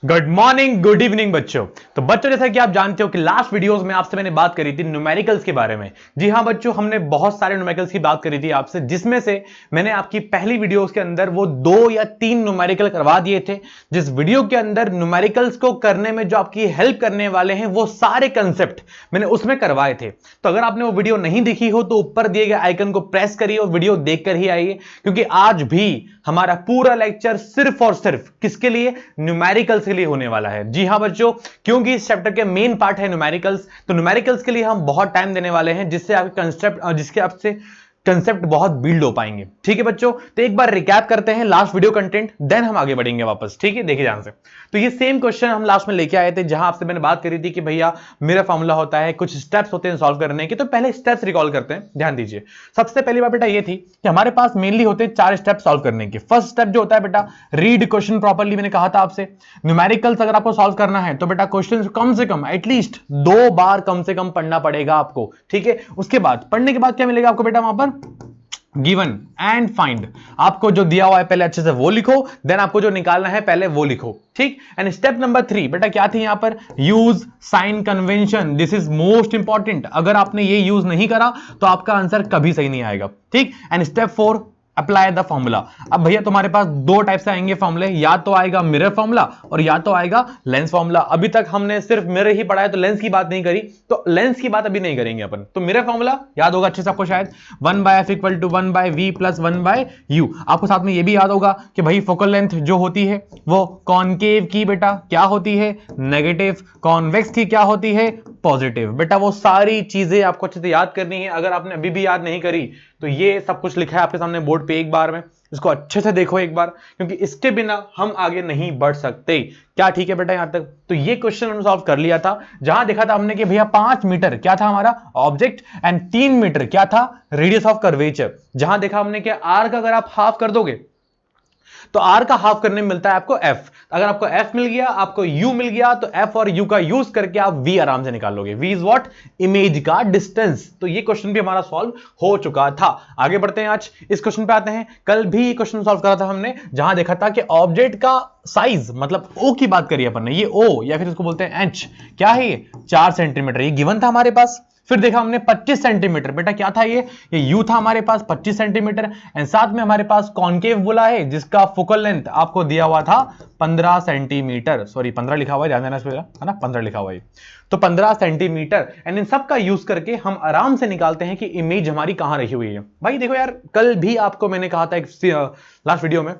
Good morning, good evening बच्चों। तो बच्चों, जैसा कि आप जानते हो कि लास्ट वीडियोस में आपसे मैंने बात करी थी न्यूमेरिकल्स के बारे में। जी हां बच्चों, हमने बहुत सारे न्यूमेरिकल्स की बात करी थी आपसे, जिसमें से मैंने आपकी पहली वीडियोस के अंदर वो 2 या 3 न्यूमेरिकल करवा दिए थे। जिस वीडियो के अंदर न्यूमेरिकल्स को करने में जो आपकी हेल्प करने वाले हैं वो सारे कंसेप्ट मैंने उसमें करवाए थे। तो अगर आपने वो वीडियो नहीं देखी हो तो ऊपर दिए गए आइकन को प्रेस करिए और वीडियो देखकर ही आइए, क्योंकि आज भी हमारा पूरा लेक्चर सिर्फ और सिर्फ किसके लिए? न्यूमेरिकल्स के लिए होने वाला है। जी हां बच्चों, क्योंकि इस चैप्टर के मेन पार्ट है न्यूमेरिकल्स, तो न्यूमेरिकल्स के लिए हम बहुत टाइम देने वाले हैं, जिससे आपके कंसेप्ट जिसके आपसे कंसेप्ट बहुत बिल्ड हो पाएंगे। ठीक है बच्चों, तो एक बार रिकैप करते हैं लास्ट वीडियो कंटेंट, देन हम आगे बढ़ेंगे वापस। ठीक है, देखिए ध्यान से। तो ये सेम क्वेश्चन हम लास्ट में लेके आए थे, जहां आपसे मैंने बात करी थी कि भैया मेरा फॉर्मूला होता है, कुछ स्टेप्स होते हैं सॉल्व करने के। तो पहले स्टेप्स रिकॉल करते हैं, ध्यान दीजिए। सबसे पहली बात बेटा ये थी कि हमारे पास मेनली होते हैं 4 स्टेप सॉल्व करने के। फर्स्ट स्टेप जो होता है बेटा, रीड क्वेश्चन प्रॉपर्ली। मैंने कहा था आपसे न्यूमेरिकल्स अगर आपको सॉल्व करना है तो बेटा क्वेश्चन कम से कम एटलीस्ट 2 बार कम से कम पढ़ना पड़ेगा आपको। ठीक है, उसके बाद पढ़ने के बाद क्या मिलेगा आपको बेटा? वहां पर गिवन एंड फाइंड, आपको जो दिया हुआ है पहले अच्छे से वो लिखो, देन आपको जो निकालना है पहले वो लिखो। ठीक। एंड स्टेप नंबर 3 बेटा क्या थी यहां पर? Use sign convention. This is most important. अगर आपने ये यूज नहीं करा तो आपका आंसर कभी सही नहीं आएगा। ठीक। And step 4 apply the formula. अब भैया तुम्हारे पास 2 टाइप से आएंगे फॉर्मूले, या तो आएगा मिरर फॉर्मूला और या तो आएगा लेंस फॉर्मूला। अभी तक हमने सिर्फ मिरर ही पढ़ा है, तो लेंस की बात नहीं करी, तो लेंस की बात अभी नहीं करेंगे अपन। तो मिरर फॉर्मूला याद होगा अच्छे से आपको शायद, 1/f equal to 1/v plus 1/u। आपको साथ में ये भी याद होगा कि भाई फोकल लेंथ जो होती है वो कॉनकेव की बेटा क्या होती है? नेगेटिव। कॉन्वेक्स की क्या होती है? पॉजिटिव। बेटा वो सारी चीजें आपको अच्छे से याद करनी है। अगर आपने अभी भी याद नहीं करी तो ये सब कुछ लिखा है आपके सामने बोर्ड पे, एक बार में इसको अच्छे से देखो एक बार, क्योंकि इसके बिना हम आगे नहीं बढ़ सकते। क्या ठीक है बेटा यहां तक? तो ये क्वेश्चन हमने सॉल्व कर लिया था, जहां देखा था हमने कि भैया 5 मीटर क्या था हमारा ऑब्जेक्ट एंड 3 मीटर क्या था? Radius of curvature. जहां देखा हमने कि आर का अगर आप हाफ कर दोगे तो आर का हाफ करने में मिलता है आपको एफ। अगर आपको एफ मिल गया, आपको यू मिल गया, तो एफ और यू का यूज करके आप वी आराम से निकाल लोगे। V is what? इमेज का डिस्टेंस। तो ये क्वेश्चन भी हमारा सॉल्व हो चुका था। आगे बढ़ते हैं, आज इस क्वेश्चन पे आते हैं। कल भी ये क्वेश्चन सॉल्व करा था हमने, जहां देखा था कि ऑब्जेक्ट का साइज, मतलब ओ की बात करी अपन ने, ये ओ या फिर इसको बोलते हैं एच, क्या है ये? 4 सेंटीमीटर। ये गिवन था हमारे पास। फिर देखा हमने 25 सेंटीमीटर। बेटा क्या था ये यू था हमारे पास 25 सेंटीमीटर। एंड साथ में हमारे पास कॉनकेव बोला है, जिसका फोकल लेंथ आपको दिया हुआ था 15 सेंटीमीटर। सॉरी 15 लिखा हुआ है, ध्यान देना इस पे, है ना, 15 लिखा हुआ है, तो 15 सेंटीमीटर। एंड इन सब का यूज करके हम आराम से निकालते हैं कि इमेज हमारी कहां रखी हुई है। भाई देखो यार, कल भी आपको मैंने कहा था एक लास्ट वीडियो में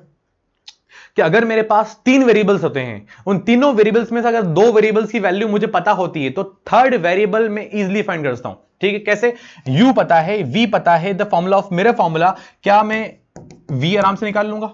कि अगर मेरे पास 3 वेरिएबल्स होते हैं, उन तीनों वेरिएबल्स में से अगर 2 वेरिएबल्स की वैल्यू मुझे पता होती है तो थर्ड वेरिएबल में इजीली फाइंड कर सकता हूं। ठीक है, कैसे? u पता है, v पता है, the formula of mirror formula, क्या मैं v आराम से निकाल लूंगा?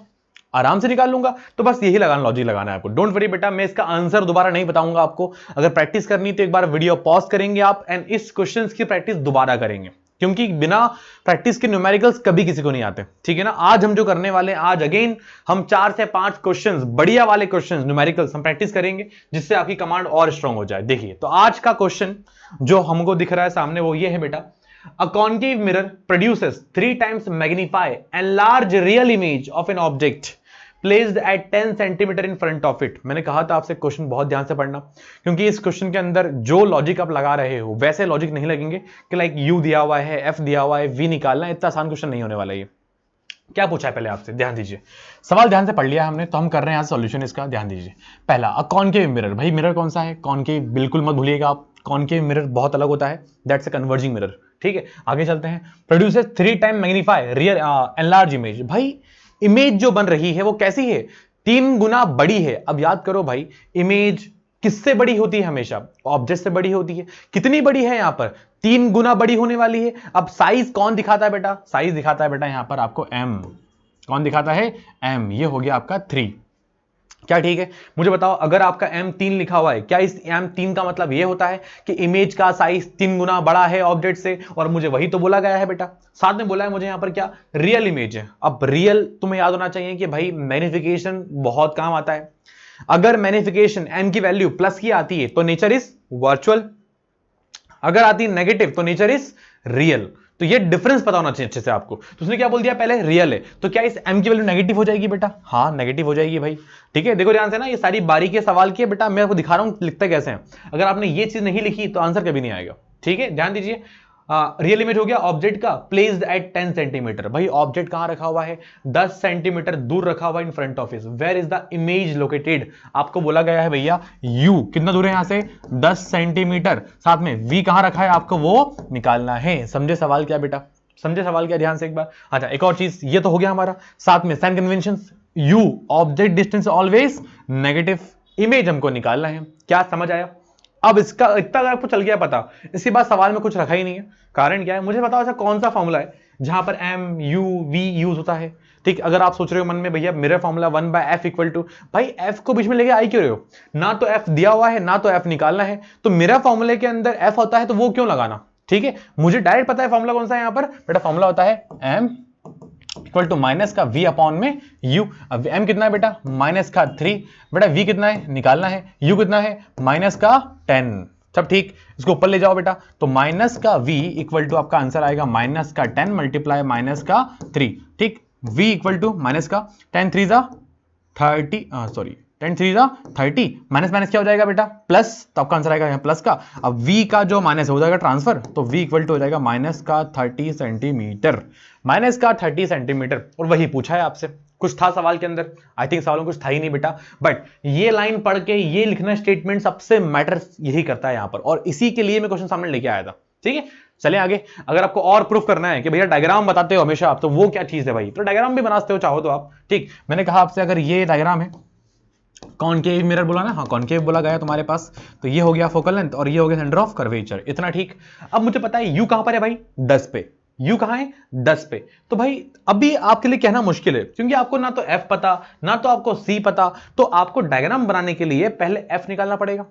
आराम से निकाल लूंगा। तो बस यही लगाना, लॉजिक लगाना है आपको। डोंट वरी बेटा, मैं इसका आंसर दोबारा नहीं बताऊंगा आपको। अगर प्रैक्टिस करनी तो एक बार वीडियो पॉज करेंगे आप एंड इस क्वेश्चंस की प्रैक्टिस दोबारा करेंगे, क्योंकि बिना प्रैक्टिस के न्यूमेरिकल्स कभी किसी को नहीं आते। ठीक है ना। आज हम जो करने वाले हैं, आज अगेन हम 4 से 5 क्वेश्चंस, बढ़िया वाले क्वेश्चंस न्यूमेरिकल्स हम प्रैक्टिस करेंगे, जिससे आपकी कमांड और स्ट्रांग हो जाए। देखिए, तो आज का क्वेश्चन जो हमको दिख रहा है सामने वो ये है बेटा, A concave mirror produces 3 times magnify and large real image of an object placed at 10 centimetre in front of it। मैंने कहा था आपसे क्वेश्चन बहुत ध्यान से पढ़ना, क्योंकि इस क्वेश्चन के अंदर जो लॉजिक आप लगा रहे हो वैसे लॉजिक नहीं लगेंगे कि लाइक u दिया हुआ है, f दिया हुआ है, v निकालना। इतना आसान क्वेश्चन नहीं होने वाला ये। क्या पूछा है पहले आपसे, ध्यान दीजिए। सवाल ध्यान से पढ़ लिया हमने, तो हम कर रहे हैं आज सॉल्यूशन इसका। ध्यान दीजिए। पहला, अ कॉनकेव मिरर। भाई मिरर कौन सा है? कॉनकेव। बिल्कुल मत भूलिएगा आप, कॉनकेव मिरर बहुत अलग होता है, दैट्स अ कन्वर्जिंग मिरर। ठीक है, आगे चलते हैं। Produces 3 time magnify real enlarge image. भाई इमेज जो बन रही है वो कैसी है? 3 गुना बड़ी है। अब याद करो भाई, इमेज किससे बड़ी होती है? हमेशा ऑब्जेक्ट से बड़ी होती है। कितनी बड़ी है यहां पर? 3 गुना बड़ी होने वाली है। अब साइज कौन दिखाता है बेटा? साइज दिखाता है बेटा यहां पर आपको m। कौन दिखाता है? m। ये हो गया आपका 3। क्या ठीक है? मुझे बताओ, अगर आपका m3 लिखा हुआ है, क्या इस m3 का मतलब यह होता है कि इमेज का साइज 3 गुना बड़ा है ऑब्जेक्ट से? और मुझे वही तो बोला गया है बेटा, साथ में बोला है मुझे यहां पर क्या? रियल इमेज है। अब रियल तुम्हें याद होना चाहिए कि भाई मैग्निफिकेशन बहुत काम आता है। अगर मैग्निफिकेशन m की वैल्यू प्लस की आती है तो नेचर इज वर्चुअल, अगर आती है नेगेटिव तो नेचर इज रियल। तो ये डिफरेंस पता होना चाहिए अच्छे से आपको। तो उसने क्या बोल दिया, पहले रियल है, तो क्या इस m की वैल्यू नेगेटिव हो जाएगी बेटा? हाँ नेगेटिव हो जाएगी भाई। ठीक है, देखो ध्यान से ना, ये सारी बारीकी सवाल की है बेटा, मैं आपको दिखा रहा हूं लिखते कैसे हैं। अगर आपने ये चीज नहीं लिखी तो आंसर कभी नहीं आएगा। ठीक है, ध्यान दीजिए। रियल इमेज हो गया ऑब्जेक्ट का, प्लेस्ड एट 10 सेंटीमीटर। भाई ऑब्जेक्ट कहां रखा हुआ है? 10 सेंटीमीटर दूर रखा हुआ in front of is. Where is the image located? आपको बोला गया है भैया u कितना दूर है यहां से? 10 सेंटीमीटर। साथ में v कहां रखा है आपको वो निकालना है। समझे सवाल क्या बेटा? समझे सवाल क्या? ध्यान से एक बार। अच्छा एक और चीज, ये तो हो गया हमारा। साथ में sign convention, u object distance always negative, image हमको निकालना है। क्या समझ आया? अब इसका इतना अगर आपको चल गया पता, इसके बाद सवाल में कुछ रखा ही नहीं है। कारण क्या है? मुझे बताओ ऐसा कौन सा फॉर्मूला है जहां पर m u v यूज होता है? ठीक, अगर आप सोच रहे हो मन में भैया मेरा फॉर्मूला 1/f इक्वल टू, भाई f को बीच में लेके आई क्यों रहे हो? ना तो f दिया हुआ है ना तो f निकालना है, तो मेरा फॉर्मूले के अंदर f होता है तो वो क्यों लगाना? ठीक है, मुझे डायरेक्ट पता है फॉर्मूला कौन सा है। यहां पर बेटा फॉर्मूला होता है m इक्वल टू माइनस का v अपॉन में u। अब m कितना है बेटा? माइनस का 3। बेटा v कितना है निकालना है, u कितना है? माइनस का 10। सब ठीक, इसको ऊपर ले जाओ बेटा, तो माइनस का v इक्वल टू आपका आंसर आएगा माइनस का 10 मल्टीप्लाई माइनस का 3। ठीक, v इक्वल टू माइनस का 10 3 जा 30, सॉरी 10 3 जा 30, माइनस माइनस क्या हो जाएगा बेटा? प्लस, तो आपका आंसर आएगा यहाँ प्लस का। अब v का जो माइनस हो जाएगा ट्रांसफर, तो v इक्वल टू हो जाएगा माइनस का 30 सेंटीमीटर, माइनस का 30 सेंटीमीटर। और वही पूछा है आपसे, कुछ था सवाल के अंदर? आई थिंक सवाल में कुछ था ही नहीं बेटा, बट ये लाइन पढ़ के ये लिखना स्टेटमेंट सबसे मैटर यही करता है यहां पर, और इसी के लिए मैं क्वेश्चन सामने लेके आया था। ठीक है, चलिए आगे। अगर आपको और प्रूफ करना है कि भैया डायग्राम बताते हो हमेशा आप, तो वो क्या चीज है भाई? तो डायग्राम भी बनाते हो चाहो तो आप। ठीक, मैंने कहा आपसे अगर ये डायग्राम है, कॉनकेव मिरर बोला ना, हाँ कॉनकेव बोला गया तुम्हारे पास, तो ये हो गया फोकल लेंथ और ये हो गया सेंटर ऑफ कर्वेचर, इतना ठीक। अब मुझे पता है यू कहां पर है भाई? 10 पे। यू कहां है? 10 पे। तो भाई अभी आपके लिए कहना मुश्किल है, क्योंकि आपको ना तो एफ पता ना तो आपको सी पता, तो आपको डायग्राम बनाने के लिए पहले एफ निकालना पड़ेगा,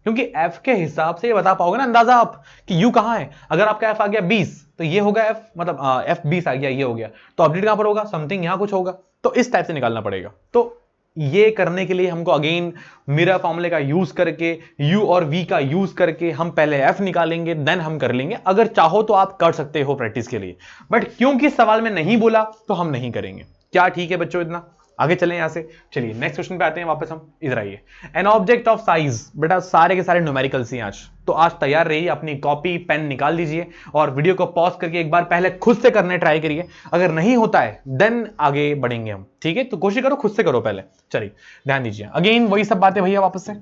क्योंकि एफ के हिसाब से ये बता पाओगे ना अंदाजा आप कि यू कहां है। अगर आपका एफ आ गया 20 तो ये होगा एफ, मतलब एफ 20 आ गया, ये हो गया, तो ऑब्जेक्ट कहां पर होगा? समथिंग यहां कुछ होगा, तो इस टाइप से निकालना पड़ेगा। तो ये करने के लिए हमको अगेन मिरर फॉर्मूले का यूज करके, u और v का यूज करके हम पहले f निकालेंगे, देन हम कर लेंगे। अगर चाहो तो आप कर सकते हो प्रैक्टिस के लिए, बट क्योंकि सवाल में नहीं बोला तो हम नहीं करेंगे। क्या ठीक है बच्चों? इतना आगे चलें यहां से। चलिए नेक्स्ट क्वेश्चन पे आते हैं वापस हम। इधर आइए, एन ऑब्जेक्ट ऑफ साइज। बेटा सारे के सारे न्यूमेरिकल्स ही आज, तो आज तैयार रहिए, अपनी कॉपी पेन निकाल लीजिए और वीडियो को पॉज करके एक बार पहले खुद से करने ट्राई करिए। अगर नहीं होता है देन आगे बढ़ेंगे हम। ठीक है, तो कोशिश करो खुद से करो पहले। चलिए ध्यान दीजिए, अगेन वही सब बातें भैया वापस से।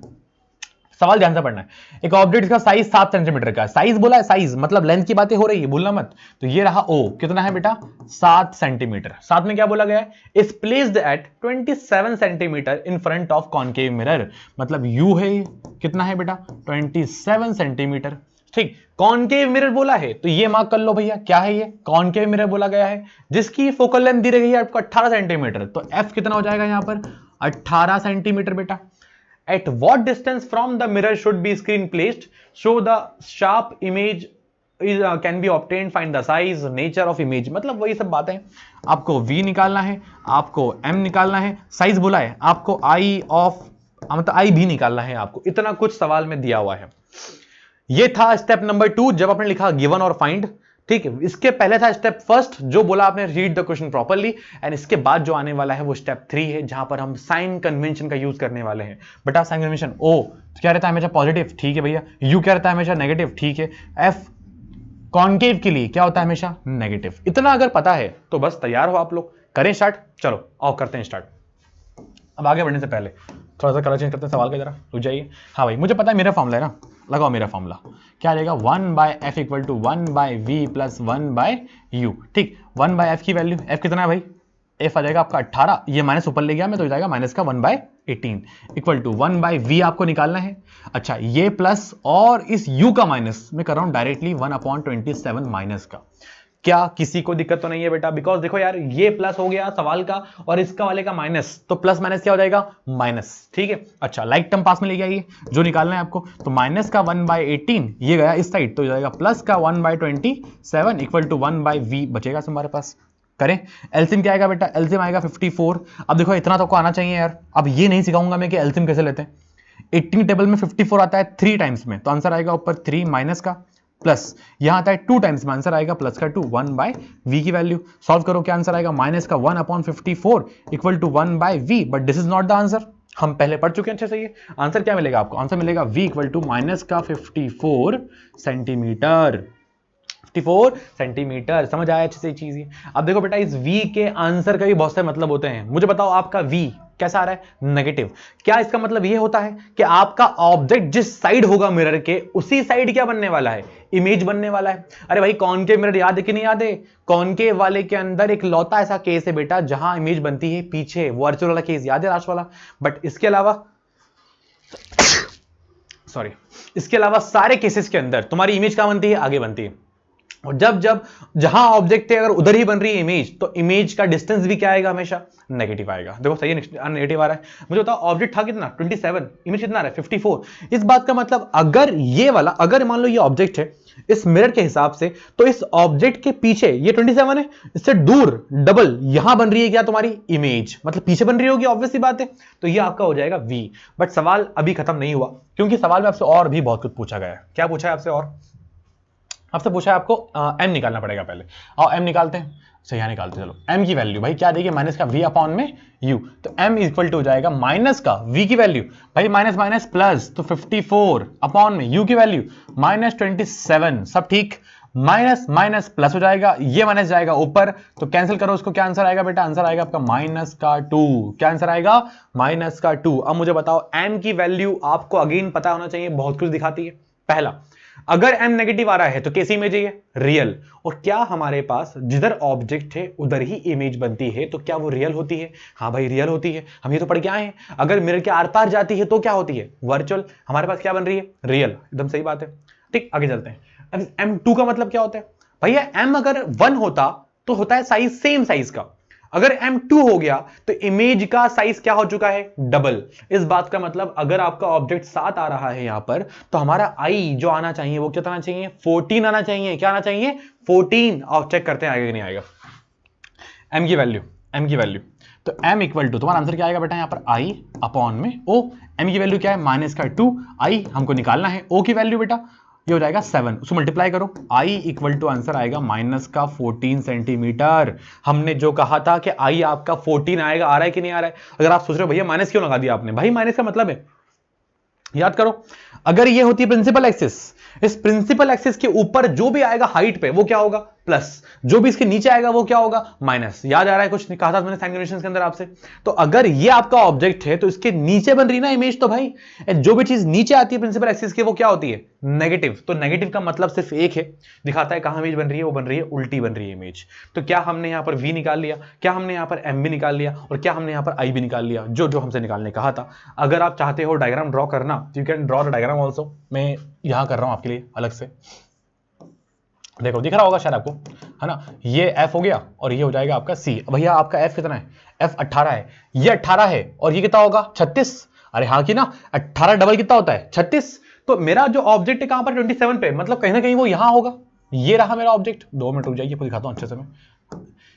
सवाल ध्यान से पढ़ना है। एक ऑब्जेक्ट का साइज 7 सेंटीमीटर का, साइज बोला है, साइज मतलब लेंथ की बातें हो रही है, भूलना मत। तो ये रहा O, कितना है बेटा? 7 सेंटीमीटर। साथ में क्या बोला गया है? Is placed at 27 centimetre in front of concave mirror. मतलब U है, कितना है बेटा? 27 सेंटीमीटर। ठीक, कॉनकेव मिरर बोला है तो ये मार्क कर लो भैया, क्या है ये? कॉनकेव मिरर बोला गया है, जिसकी फोकल लेंथ दी गई है आपको 18 सेंटीमीटर। तो F कितना हो जाएगा यहां पर? 18 सेंटीमीटर बेटा। At what distance from the mirror should be screen placed? So the sharp image is, can be obtained. Find the size, nature of image. मतलब वही सब बातें। आपको V निकालना है, आपको M निकालना है, साइज बोला है, आपको I of मतलब I भी निकालना है आपको। इतना कुछ सवाल में दिया हुआ है। ये था स्टेप नंबर 2 जब आपने लिखा गिवन और फाइंड। ठीक है, इसके पहले था स्टेप फर्स्ट जो बोला आपने read the question properly, and इसके बाद जो आने वाला है वो स्टेप 3 है, जहां पर हम साइन कन्वेंशन का यूज करने वाले हैं। बेटा साइन कन्वेंशन O तो क्या रहता है हमेशा? पॉजिटिव। ठीक है भैया। U क्या रहता है हमेशा? नेगेटिव। ठीक है। F कॉनकेव के लिए क्या होता है? हमेशा नेगेटिव। इतना अगर पता है तो बस तैयार हो आप लोग। करें स्टार्ट? चलो आओ करते हैं स्टार्ट। अब आगे बढ़ने से पहले थोड़ा सा कलर चेंज करते हैं सवाल का, जरा रुक जाइए। हाँ भाई, मुझे पता है मेरा फॉर्मूला है ना, लगाओ मेरा फॉर्मूला। क्या आ जाएगा? 1/f equal to 1/v plus 1/u। ठीक, 1/f की वैल्यू, f कितना है भाई? f आ जाएगा आपका 18, ये माइनस ऊपर ले गया मैं तो हो जाएगा माइनस का 1/18 इक्वल टू 1/v आपको निकालना है। अच्छा, ये प्लस और इस u का माइनस मैं कर रहा हूं डायरेक्टली 1/27 माइनस का। क्या किसी को दिक्कत तो नहीं है बेटा? बिकॉज देखो यार, ये प्लस हो गया सवाल का और इसका वाले का माइनस, तो प्लस माइनस क्या हो जाएगा? माइनस। ठीक है, अच्छा लाइक टर्म पास में ले आइए जो निकालना है आपको। तो माइनस का 1/18 ये गया इस साइड, तो हो जाएगा प्लस का 1/27 इक्वल टू 1/v बचेगा तुम्हारे पास। करें एलसीएम क्या आएगा बेटा? एलसीएम आएगा 54। अब देखो इतना तो को आना चाहिए यार। अब ये नहीं सिखाऊंगा मैं कि एलसीएम कैसे लेते हैं। 18 टेबल में 54 आता है 3 टाइम्स में, तो आंसर आएगा ऊपर 3 माइनस का प्लस यहां आता है 2 टाइम्स में आंसर आएगा प्लस का 2 1/v की वैल्यू सॉल्व करो क्या आंसर आएगा माइनस का 1/54 equal to 1/v but this is not the answer हम पहले पढ़ चुके हैं अच्छे से ये आंसर क्या मिलेगा आपको आंसर मिलेगा v इक्वल टू माइनस का 54 सेंटीमीटर 54 सेंटीमीटर समझ आया अच्छे से चीज ये अब देखो बेटा इस v के आंसर का भी बहुत सारे मतलब होते हैं मुझे बताओ आपका v कैसा आ रहा है नेगेटिव क्या इसका मतलब ये होता है कि आपका ऑब्जेक्ट जिस साइड होगा मिरर के उसी साइड क्या बनने वाला है इमेज बनने वाला है अरे भाई कॉनकेव मिरर याद है कि नहीं याद है कॉनकेव वाले के अंदर एक लौता ऐसा केस है बेटा जहां इमेज बनती है पीछे वर्चुअल वाला केस याद है लास्ट वाला बट इसके अलावा सॉरी इसके अलावा सारे केसेस के अंदर तुम्हारी इमेज कहां बनती है आगे बनती है और जब जब जहां ऑब्जेक्ट है अगर उधर ही बन रही है इमेज तो इमेज का डिस्टेंस भी क्या आएगा हमेशा नेगेटिव आएगा देखो सही है नेगेटिव आ रहा है मुझे बताओ ऑब्जेक्ट था कितना 27 इमेज कितना आ रहा है 54 इस बात का मतलब अगर ये वाला अगर मान लो ये ऑब्जेक्ट है इस मिरर के हिसाब से तो इस ऑब्जेक्ट के पीछे ये 27 है इससे दूर डबल यहां बन रही है क्या तुम्हारी इमेज मतलब पीछे बन रही होगी ऑब्वियस सी बात है तो ये आपका हो जाएगा v बट सवाल अभी खत्म नहीं हुआ क्योंकि सवाल में आपसे और भी बहुत कुछ पूछा गया है क्या पूछा है आपसे और आपसे पूछा है आपको m निकालना पड़ेगा पहले और m निकालते हैं सही यहां निकालते चलो m की वैल्यू भाई क्या देखिए माइनस का v अपॉन में u तो m इक्वल टू हो जाएगा माइनस का v की वैल्यू भाई माइनस माइनस प्लस तो 54 अपॉन में u की वैल्यू माइनस 27 सब ठीक माइनस माइनस प्लस हो जाएगा ये माइनस जाएगा ऊपर तो कैंसिल करो उसको क्या आंसर आएगा बेटा आंसर आएगा आपका माइनस का 2 क्या आंसर आएगा माइनस का 2 अब मुझे बताओ m की वैल्यू आपको अगेन पता होना चाहिए बहुत कुछ दिखाती है पहला अगर m नेगेटिव आ रहा है तो कैसी इमेज है रियल और क्या हमारे पास जिधर ऑब्जेक्ट है उधर ही इमेज बनती है तो क्या वो रियल होती है हाँ भाई रियल होती है हम ये तो पढ़ के आए हैं अगर मिरर के आर पार जाती है तो क्या होती है वर्चुअल हमारे पास क्या बन रही है रियल एकदम सही बात है ठीक आगे चलते हैं अब m2 का मतलब क्या होता है भैया m अगर 1 होता तो होता है साइज सेम साइज का अगर m2 हो गया तो इमेज का साइज क्या हो चुका है डबल इस बात का मतलब अगर आपका ऑब्जेक्ट 7 आ रहा है यहां पर तो हमारा i जो आना चाहिए वो कितना आना चाहिए 14 आना चाहिए क्या आना चाहिए 14 और चेक करते हैं आएगा कि नहीं आएगा m की वैल्यू तो m इक्वल टू तुम्हारा आंसर क्या आएगा बेटा यहां पर i अपॉन में o m की वैल्यू क्या है माइनस का 2 i हमको निकालना है o की वैल्यू बेटा ये हो जाएगा 7 उसको मल्टीप्लाई करो i इक्वल टू आंसर आएगा माइनस का 14 सेंटीमीटर हमने जो कहा था कि i आपका 14 आएगा आ रहा है कि नहीं आ रहा है अगर आप सोच रहे हो भैया माइनस क्यों लगा दिया आपने भाई माइनस का मतलब है याद करो अगर ये होती है प्रिंसिपल एक्सिस इस प्रिंसिपल एक्सिस के ऊपर जो भी आएगा हाइट पे वो क्या होगा प्लस जो भी इसके नीचे आएगा वो क्या होगा माइनस याद आ रहा है कुछ कहा था मैंने साइन कन्वेंशन के अंदर आपसे तो अगर ये आपका ऑब्जेक्ट है तो इसके नीचे बन रही ना इमेज तो भाई जो भी चीज नीचे आती है प्रिंसिपल एक्सिस के वो क्या होती है नेगेटिव तो नेगेटिव का मतलब सिर्फ एक है दिखाता है कहां इमेज बन रही है वो बन रही है उल्टी बन रही है इमेज तो क्या हमने यहां पर v निकाल लिया क्या हमने यहां पर m भी निकाल लिया और क्या हमने यहां पर i भी निकाल लिया जो जो हमसे निकालने कहा था अगर आप चाहते हो डायग्राम ड्रॉ करना you can draw the diagram also मैं यहां कर रहा हूं आपके लिए अलग से देखो दिख रहा होगा शायद आपको है ना ये f हो गया और ये हो जाएगा आपका c भैया आपका f कितना है f 18 है ये 18 है और ये कितना होगा 36 अरे हाँ कि ना 18 डबल कितना होता है 36 तो मेरा जो ऑब्जेक्ट है कहां पर 27 पे मतलब कहीं ना कहीं वो यहां होगा ये रहा मेरा ऑब्जेक्ट 2 मिनट रुक जाइए आपको दिखाता हूं अच्छे से मैं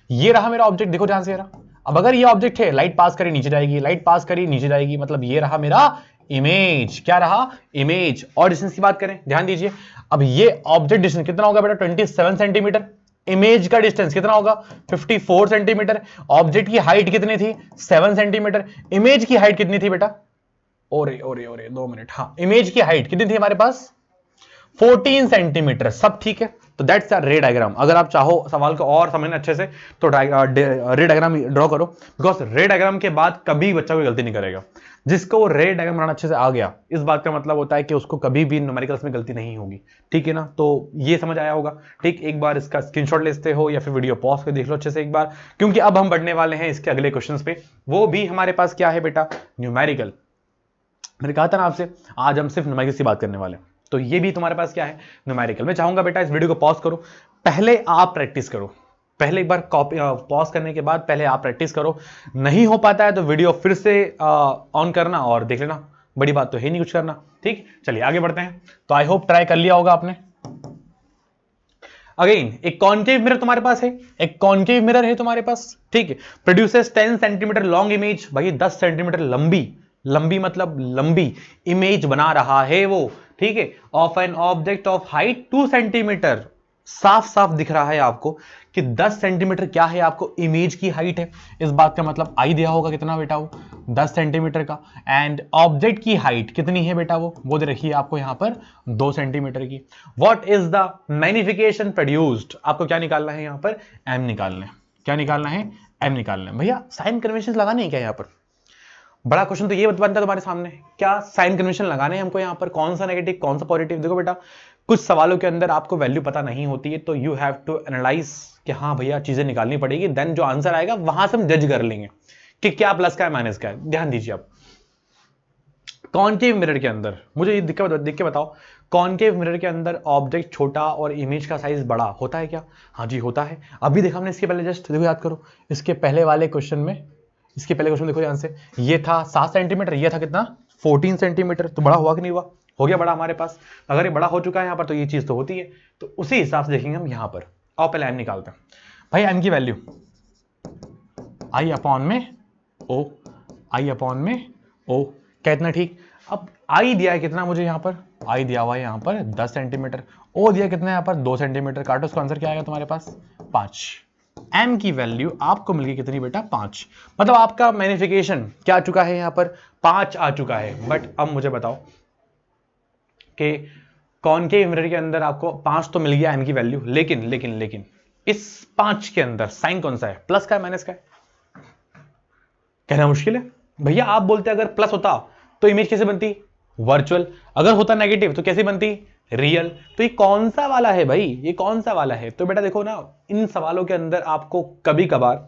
ये रहा मेरा ऑब्जेक्ट देखो ध्यान से रहा अब अगर ये ऑब्जेक्ट है लाइट पास करी नीचे जाएगी लाइट पास करी नीचे जाएगी मतलब ये रहा मेरा इमेज क्या रहा इमेज और डिस्टेंस की बात करें ध्यान दीजिए अब ये ऑब्जेक्ट डिस्टेंस कितना होगा बेटा 27 सेंटीमीटर इमेज का डिस्टेंस कितना होगा 54 सेंटीमीटर ऑब्जेक्ट की हाइट कितनी थी 7 सेंटीमीटर इमेज की हाइट कितनी थी बेटा ओरे 2 मिनट हाँ इमेज की हाइट कितनी थी हमारे पास 14 सेंटीमीटर सब ठीक है तो दैट्स अ रे डायग्राम अगर आप चाहो सवाल को और समझना अच्छे से तो रे डायग्राम ड्रॉ करो बिकॉज रे डायग्राम के बाद कभी बच्चा कोई गलती नहीं करेगा जिसको रे डायग्राम बनाना अच्छे से आ गया इस बात का मतलब होता है कि उसको कभी भी न्यूमेरिकल्स में गलती नहीं होगी ठीक है ना तो ये समझ आया होगा ठीक एक बार इसका स्क्रीनशॉट लेते हो या फिर वीडियो पॉज कर देख लो अच्छे से एक बार क्योंकि अब हम बढ़ने वाले हैं इसके अगले क्वेश्चंस पे वो भी हमारे पास क्या है बेटा न्यूमेरिकल मैंने कहा था ना आपसे आज हम सिर्फ न्यूमेरिकल की बात करने वाले हैं तो ये भी तुम्हारे पास क्या है न्यूमेरिकल मैं चाहूंगा बेटा इस वीडियो को पॉज करो पहले आप प्रैक्टिस करो पहले एक बार कॉपी पॉज करने के बाद पहले आप प्रैक्टिस करो नहीं हो पाता है तो वीडियो फिर से ऑन करना और देख लेना बड़ी बात तो है नहीं कुछ करना ठीक चलिए आगे बढ़ते हैं तो आई होप ट्राई कर लिया होगा आपने अगेन एक कॉन्केव मिरर तुम्हारे पास है एक कॉन्केव मिरर है तुम्हारे पास ठीक है प्रोड्यूसेस 10 सेंटीमीटर लॉन्ग इमेज भाई 10 सेंटीमीटर लंबी मतलब लंबी इमेज बना रहा है वो ठीक है, of an object of height 2 centimetre. साफ साफ दिख रहा है आपको कि 10 सेंटीमीटर क्या है, आपको इमेज की हाइट है। इस बात का मतलब आई दिया होगा कितना बेटा, वो 10 सेंटीमीटर का। एंड ऑब्जेक्ट की हाइट कितनी है बेटा, वो दे रखी है आपको यहां पर 2 सेंटीमीटर की। What is the magnification produced, आपको क्या निकालना है यहां पर, एम निकालना है। क्या निकालना है, एम निकालना है। भैया साइन कन्वेंशन लगाने हैं क्या यहां पर, बड़ा क्वेश्चन तो ये बनता है तुम्हारे सामने, क्या साइन कन्वेंशन लगाने हैं हमको यहां पर, कौन सा नेगेटिव कौन सा पॉजिटिव। देखो बेटा कुछ सवालों के अंदर आपको वैल्यू पता नहीं होती है, तो यू हैव टू एनालाइज कि हाँ भैया चीजें निकालनी पड़ेगी, देन जो आंसर आएगा वहां से हम जज कर लेंगे कि क्या प्लस का है माइनस का है। ध्यान दीजिए आप, कॉनकेव मिरर के अंदर मुझे ये दिख के बताओ, कॉनकेव मिरर के अंदर ऑब्जेक्ट छोटा और इमेज का साइज बड़ा होता है क्या, हाँ जी होता है। अभी देखा हमने इसके पहले, जस्ट देखो याद करो, इसके पहले वाले क्वेश्चन में, इसके पहले क्वेश्चन देखो ध्यान से, ये था 7 सेंटीमीटर, ये था कितना 14 सेंटीमीटर, तो बड़ा हुआ कि नहीं हुआ, हो गया बड़ा हमारे पास। अगर ये बड़ा हो चुका है यहां पर तो ये चीज तो होती है, तो उसी हिसाब से देखेंगे हम यहां पर। आओ पहले एम निकालते हैं भाई, एम की वैल्यू आई अपॉन में ओ, आई अपॉन में ओ, क्या इतना ठीक। अब आई दिया है कितना मुझे यहां पर, आई दिया हुआ है यहां पर 10 सेंटीमीटर, ओ दिया कितना यहां पर 2 सेंटीमीटर, काटो उसका आंसर क्या आएगा तुम्हारे पास 5। एम की वैल्यू आपको मिल गई कितनी बेटा 5, मतलब आपका मैग्निफिकेशन क्या आ चुका है यहां पर 5 आ चुका है। बट अब मुझे बताओ कि कॉनकेव मिरर के अंदर आपको 5 तो मिल गया एम की वैल्यू, लेकिन लेकिन लेकिन इस 5 के अंदर साइन कौन सा है, प्लस का है माइनस का है, कहना मुश्किल है। भैया आप बोलते अगर प्लस होता तो इमेज कैसे बनती, वर्चुअल, अगर होता नेगेटिव तो कैसे बनती, रियल। तो ये कौन सा वाला है भाई, ये कौन सा वाला है। तो बेटा देखो ना, इन सवालों के अंदर आपको कभी कभार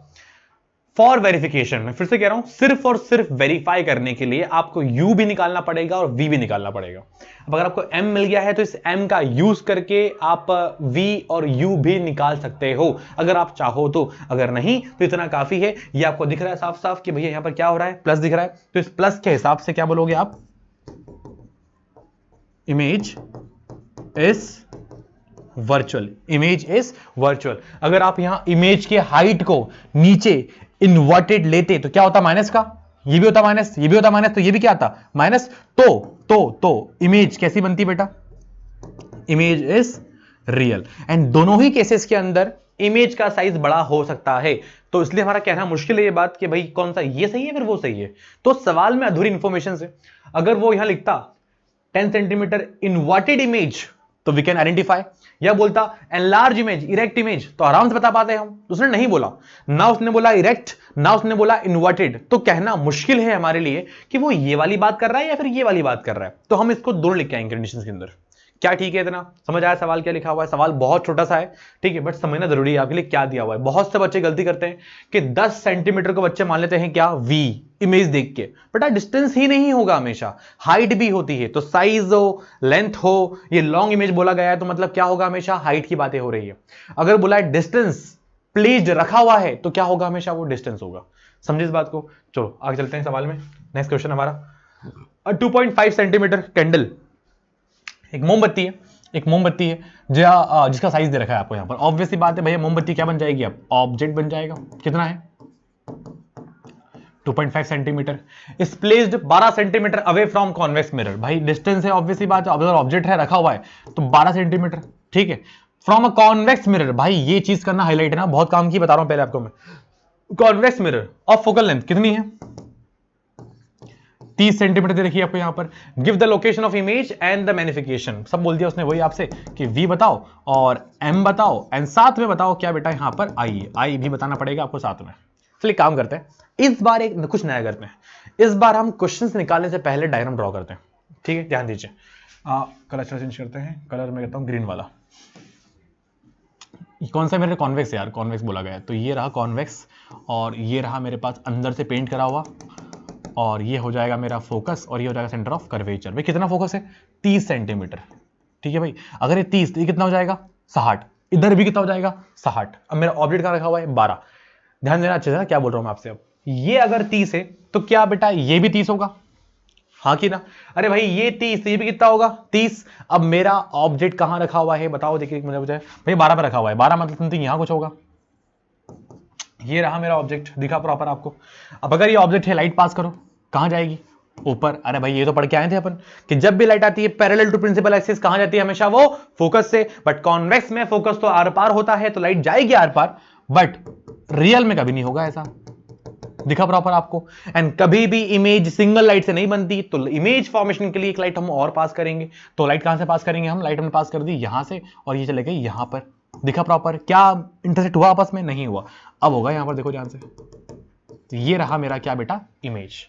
फॉर वेरिफिकेशन, मैं फिर से कह रहा हूं, सिर्फ और सिर्फ वेरीफाई करने के लिए आपको u भी निकालना पड़ेगा और v भी निकालना पड़ेगा। अब अगर आपको m मिल गया है तो इस m का यूज करके आप v और u भी निकाल सकते हो अगर आप चाहो तो, अगर नहीं तो इतना काफी है। ये आपको दिख रहा है साफ साफ कि भैया यहां पर क्या हो रहा है, प्लस दिख रहा है, तो इस प्लस के हिसाब से क्या बोलोगे आप, image is virtual, image is virtual. अगर आप यहां इमेज के हाइट को नीचे इन्वर्टेड लेते तो क्या होता माइनस का, ये भी होता माइनस, ये भी होता माइनस, तो ये भी क्या आता माइनस। तो इमेज कैसी बनती बेटा, इमेज इज रियल। एंड दोनों ही केसेस के अंदर इमेज का साइज बड़ा हो सकता है, तो इसलिए हमारा कहना मुश्किल है ये बात कि भाई कौन सा ये सही है फिर वो सही है। तो सवाल में अधूरी इंफॉर्मेशन से अगर वो यहां लिखता 10 सेंटीमीटर इन्वर्टेड इमेज तो वी कैन आइडेंटिफाई, या बोलता एनलार्ज इमेज इरेक्ट इमेज तो आराम से बता पाते हम। उसने नहीं बोला, ना उसने बोला इरेक्ट ना उसने बोला इन्वर्टेड, तो कहना मुश्किल है हमारे लिए कि वो ये वाली बात कर रहा है या फिर ये वाली बात कर रहा है। तो हम इसको दोनों लिख के आएंगे कंडीशंस के अंदर। क्या ठीक है, इतना समझ आया सवाल क्या लिखा हुआ है। सवाल बहुत छोटा सा है, ठीक है, बट समझना जरूरी है आपके लिए क्या दिया हुआ है। बहुत से बच्चे गलती करते हैं कि 10 सेंटीमीटर को बच्चे मान लेते हैं क्या v इमेज देख के, बेटा डिस्टेंस ही नहीं होगा, हमेशा हाइट भी होती है। तो साइज हो लेंथ हो, ये लॉन्ग इमेज बोला गया है तो मतलब क्या होगा, हमेशा हाइट की बातें हो रही है। अगर बोला है डिस्टेंस प्लेस्ड रखा हुआ है तो क्या होगा, हमेशा वो डिस्टेंस होगा। समझे इस बात को। चलो आगे चलते हैं सवाल में। नेक्स्ट क्वेश्चन हमारा 2.5 सेंटीमीटर कैंडल, एक मोमबत्ती है, एक मोमबत्ती है जिसका साइज दे रखा है आपको यहां पर। ऑब्वियसली बात है भैया मोमबत्ती क्या बन जाएगी, अब ऑब्जेक्ट बन जाएगा। कितना है 2.5 centimetre, is placed 12 centimetre away from convex mirror. भाई डिस्टेंस है, ऑब्वियसली बात है, अगर ऑब्जेक्ट है रखा हुआ है तो 12 सेंटीमीटर, ठीक है, फ्रॉम अ कॉन्वेक्स मिरर। भाई ये चीज करना हाईलाइट है ना, बहुत काम की बता रहा हूं पहले आपको मैं। Convex mirror of focal length कितनी है 30 सेंटीमीटर दे रखी है आपको यहां पर। Give the location of image and the magnification, सब बोल दिया उसने वही आपसे कि v बताओ और m बताओ एंड साथ में बताओ क्या बेटा यहां पर i भी बताना पड़ेगा आपको साथ में। चलिए काम करते हैं, इस बार एक कुछ नया करते हैं। इस बार हम क्वेश्चंस निकालने से पहले डायग्राम ड्रॉ करते हैं, ठीक है, ध्यान दीजिए। कलर चेंज करते हैं, कलर मैं कहता हूं ग्रीन वाला। कौन सा मेरे कॉन्वेक्स है यार, कॉन्वेक्स बोला गया है, तो ये रहा कॉन्वेक्स और ये रहा मेरे पास अंदर से पेंट करा हुआ, और ये हो जाएगा मेरा फोकस और ये हो जाएगा सेंटर ऑफ कर्वेचर। भाई कितना फोकस है 30 सेंटीमीटर, ठीक है भाई। अगर ये 30 तो ये कितना हो जाएगा 60, इधर भी कितना हो जाएगा 60। अब मेरा ऑब्जेक्ट का रखा हुआ है 12, ध्यान देना अच्छे से ना क्या बोल रहा हूं मैं आपसे। अब ये अगर 30 है तो क्या बेटा ये भी 30 होगा, हाँ कि ना। अरे भाई ये 30 ये भी कितना होगा 30। अब मेरा ऑब्जेक्ट कहां रखा हुआ है बताओ, देखिए मुझे भाई 12 पे रखा हुआ है, 12 मतलब समथिंग यहां कुछ होगा। ये रहा मेरा ऑब्जेक्ट, दिखा प्रॉपर आपको। अब अगर ये ऑब्जेक्ट है लाइट पास करो कहां जाएगी ऊपर। अरे भाई ये तो पढ़ के आए थे अपन कि जब भी लाइट आती है पैरेलल टू प्रिंसिपल एक्सिस कहां जाती है? हमेशा वो फोकस से। बट कॉन्वेक्स में फोकस तो आर पार होता है, तो लाइट जाएगी आर पार, बट रियल में कभी नहीं होगा ऐसा। दिखा प्रॉपर आपको? एंड कभी भी इमेज सिंगल लाइट से नहीं बनती, तो इमेज फॉर्मेशन के लिए एक लाइट हम और पास करेंगे। तो लाइट कहां से पास करेंगे हम? लाइट हमने पास कर दी यहां से, और ये चले गए यहां पर। दिखा प्रॉपर? क्या इंटरसेक्ट हुआ आपस में? नहीं हुआ। अब होगा यहां पर, देखो ध्यान से। तो ये रहा मेरा क्या बेटा? इमेज।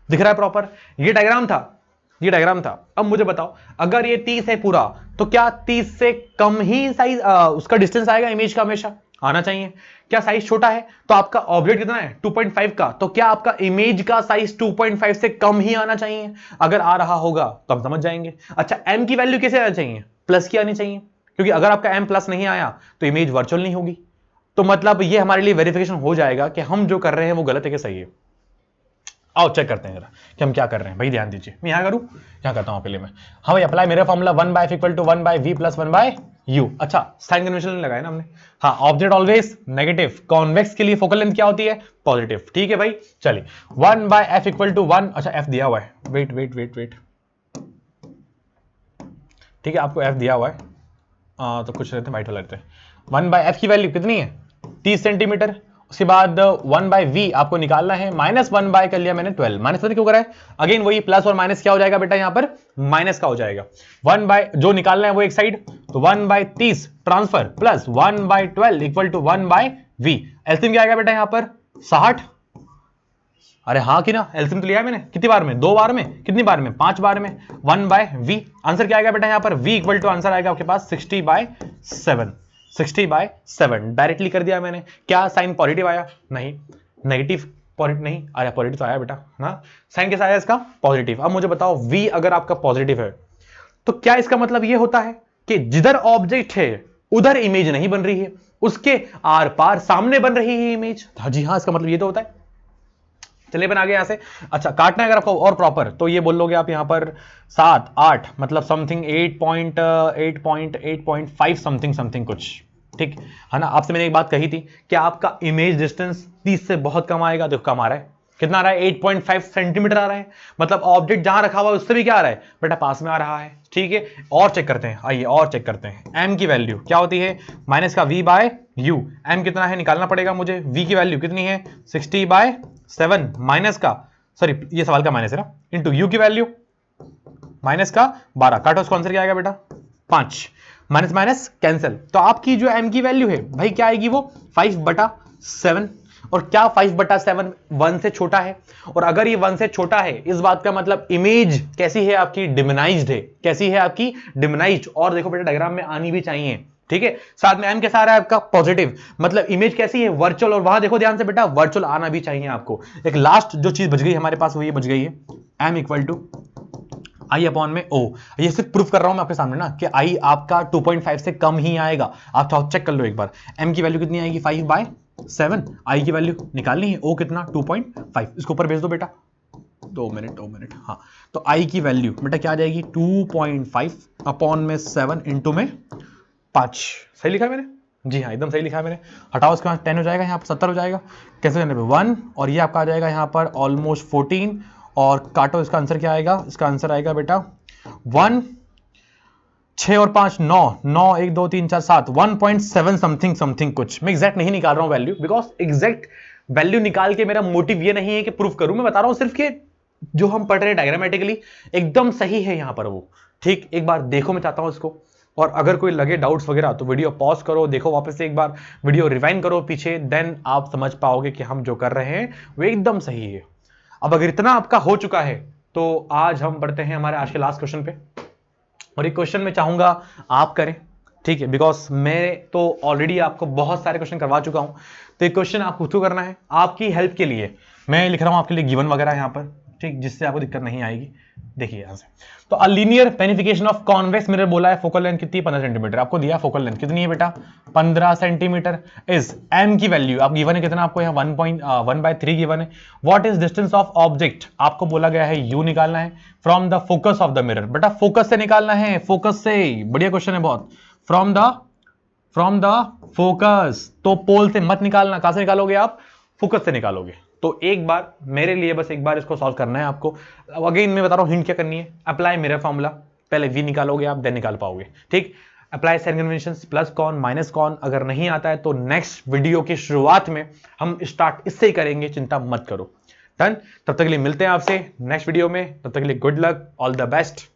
दिख रहा है प्रॉपर? ये डायग्राम था, ये डायग्राम था। अब मुझे बताओ, अगर ये 30 है पूरा, तो क्या 30 से कम ही साइज उसका डिस्टेंस आएगा इमेज का? हमेशा आना चाहिए। क्या साइज छोटा है तो आपका ऑब्जेक्ट कितना है? 2.5 का, तो क्या आपका इमेज का साइज 2.5 से कम ही आना चाहिए? अगर आ रहा होगा तो हम समझ जाएंगे। अच्छा, m की वैल्यू कैसे आना चाहिए? प्लस की आनी चाहिए, क्योंकि अगर आपका m प्लस नहीं आया तो इमेज वर्चुअल नहीं होगी। तो मतलब ये हमारे लिए वेरिफिकेशन हो जाएगा कि हम जो कर रहे हैं वो गलत है कि सही है। आओ चेक करते हैं जरा कि हम क्या कर रहे हैं। भाई ध्यान दीजिए, मैं यहां करूं, यहां करता हूं पहले मैं। हाँ भाई, अप्लाई मेरा formula 1/f equal to 1/v plus 1/u। अच्छा, साइन कन्वेंशन लगाया ना हमने। हाँ, ऑब्जेक्ट ऑलवेज नेगेटिव, कॉन्वेक्स के लिए फोकल लेंथ क्या होती है? पॉजिटिव। ठीक है भाई, चलिए 1/f इक्वल टू 1। अच्छा, f दिया हुआ है, वेट वेट वेट वेट, ठीक है, आपको f दिया हुआ है। तो कुछ रहते वाइट वाला रहते हैं। 1/f की वैल्यू कितनी है? 30 सेंटीमीटर। उसके बाद 1/v आपको निकालना है, -1 कर लिया मैंने 12। माइनस पता क्यों करा है? अगेन वही प्लस और माइनस क्या हो जाएगा बेटा? यहां पर माइनस का हो जाएगा। 1 जो निकालना है वो एक साइड, तो 1/30 transfer plus 1/12 equal to 1/v। LCM क्या आएगा बेटा यहां पर? 60। अरे हाँ कि ना, एलसीएम तो लिया है मैंने। कितनी बार में? 2 बार में। कितनी बार में? 5 बार में। 1/v। आंसर क्या आएगा बेटा यहां पर? v इक्वल टू आंसर आएगा आपके पास 60/7। 60/7 डायरेक्टली कर दिया मैंने। क्या साइन पॉजिटिव आया? नहीं। नेगेटिव पॉजिटिव नहीं आया, पॉजिटिव तो आया बेटा ना। साइन कैसा आया इसका? पॉजिटिव। अब मुझे बताओ, v अगर आपका पॉजिटिव है तो क्या इसका मतलब यह होता है कि जिधर ऑब्जेक्ट है उधर इमेज नहीं बन रही है, उसके आर पार सामने बन रही है इमेज? जी हाँ, इसका मतलब ये तो होता है। चलिए बन आगे यहां से। अच्छा, काटना है अगर आपको और प्रॉपर, तो ये बोल लोगे आप यहां पर 7 8 मतलब समथिंग 8.5 समथिंग समथिंग कुछ, ठीक है ना। आपसे मैंने एक बात कही थी कि आपका इमेज डिस्टेंस 30 से बहुत कम आएगा। देखो कम आ रहा है। कितना आ रहा है? 8.5 सेंटीमीटर आ रहा है। मतलब ऑब्जेक्ट जहां रखा हुआ है उससे भी क्या आ रहा है बेटा? पास में आ रहा है। ठीक है, और चेक करते हैं। आइए और चेक करते हैं। m की वैल्यू क्या होती है? माइनस का v/u। m कितना है निकालना पड़ेगा मुझे। v की वैल्यू कितनी है? 60/7 माइनस का, सॉरी ये सवाल का माइनस है ना, इंटू u की वैल्यू माइनस का 12। काटो, उसका आंसर क्या आएगा बेटा? 5। Minus minus cancel. तो आपकी जो m की वैल्यू है भाई क्या आएगी? वो 5/7। और क्या 5/7 1 से छोटा है? और अगर ये 1 से छोटा है, इस बात का मतलब इमेज कैसी है आपकी? डिमिनाइज्ड है। कैसी है आपकी? डिमिनाइज्ड। और देखो बेटा डायग्राम में आनी भी चाहिए। ठीक है, साथ में m कैसा आ रहा है आपका? पॉजिटिव। मतलब इमेज कैसी है? वर्चुअल। और वहां देखो ध्यान से बेटा, वर्चुअल आना भी चाहिए आपको। एक लास्ट जो चीज बच गई हमारे पास वो ये बच गई है, m equal to I upon में ओ। ये सिर्फ प्रूफ कर रहा हूं मैं आपके सामने ना कि आई आपका 2.5 से कम ही आएगा। आप चाहो चेक कर लो एक बार। m की वैल्यू कितनी आएगी? 5/7। आई की वैल्यू निकालनी है, ओ कितना? 2.5। इसको ऊपर भेज दो बेटा। 2 मिनट। हाँ, तो आई की वैल्यू बेटा क्या आ जाएगी? 2.5 अपॉन में 7 इंटू में 5। सही लिखा है मैंने? जी हाँ, एकदम सही लिखा है मैंने। हटाओ, इसके बाद 10 हो जाएगा, यहाँ पर 70 हो जाएगा। कैसे करने पे? 1 और ये आपका आ जाएगा यहाँ पर ऑलमोस्ट 14। और काटो, इसका आंसर क्या आएगा? इसका आंसर आएगा बेटा 1 6 और 5 9 9 1 2 3 4 7 1.7 समथिंग समथिंग कुछ। मैं एग्जैक्ट नहीं निकाल रहा हूं वैल्यू, बिकॉज एग्जैक्ट वैल्यू निकाल के मेरा मोटिव ये नहीं है कि प्रूफ करूं। मैं बता रहा हूं सिर्फ कि जो हम पढ़ रहे हैं डायग्रामेटिकली एकदम सही है यहां पर वो। ठीक, एक बार देखो, मैं चाहता हूं इसको। और अगर कोई लगे डाउट्स वगैरह तो वीडियो पॉज करो, देखो वापस से एक बार वीडियो रिवाइंड करो पीछे, देन आप समझ पाओगे कि हम जो कर रहे हैं वो एकदम सही है। अब अगर इतना आपका हो चुका है तो आज हम बढ़ते हैं हमारे आज के लास्ट क्वेश्चन पे। और एक क्वेश्चन मैं चाहूंगा आप करें, ठीक है, बिकॉज मैं तो ऑलरेडी आपको बहुत सारे क्वेश्चन करवा चुका हूं। तो एक क्वेश्चन आपको क्यों करना है? आपकी हेल्प के लिए मैं लिख रहा हूं आपके लिए गिवन वगैरह यहां पर, ठीक, जिससे आपको दिक्कत नहीं आएगी। देखिए यहां से, तो a linear magnification of convex mirror बोला है, फोकल लेंथ कितनी है? 15 सेंटीमीटर। आपको दिया फोकल लेंथ कितनी है बेटा? 15 सेंटीमीटर। इज m की वैल्यू आप गिवन है कितना? आपको यहाँ 1.1/3 गिवन है। What is distance of object? आपको बोला गया है u निकालना है from the focus of the mirror. बेटा फोकस से निकालना है, फोकस से। बढ़िया क्वेश्चन है बहुत। फ्रॉम द फोकस, तो पोल से मत निकालना। कहां से निकालोगे आप? फोकस से निकालोगे। तो एक बार मेरे लिए बस एक बार इसको सॉल्व करना है आपको। अगेन मैं बता रहा हूं हिंट क्या करनी है, अप्लाई मेरा फॉर्मूला, पहले v निकालोगे आप, देन निकाल पाओगे। ठीक, अप्लाई साइन कन्वेंशन, प्लस कॉन माइनस कॉन। अगर नहीं आता है तो नेक्स्ट वीडियो की शुरुआत में हम स्टार्ट इससे ही करेंगे, चिंता मत करो। डन। तब तक के लिए मिलते हैं आपसे नेक्स्ट वीडियो में, तब तक के लिए good luck, all the best.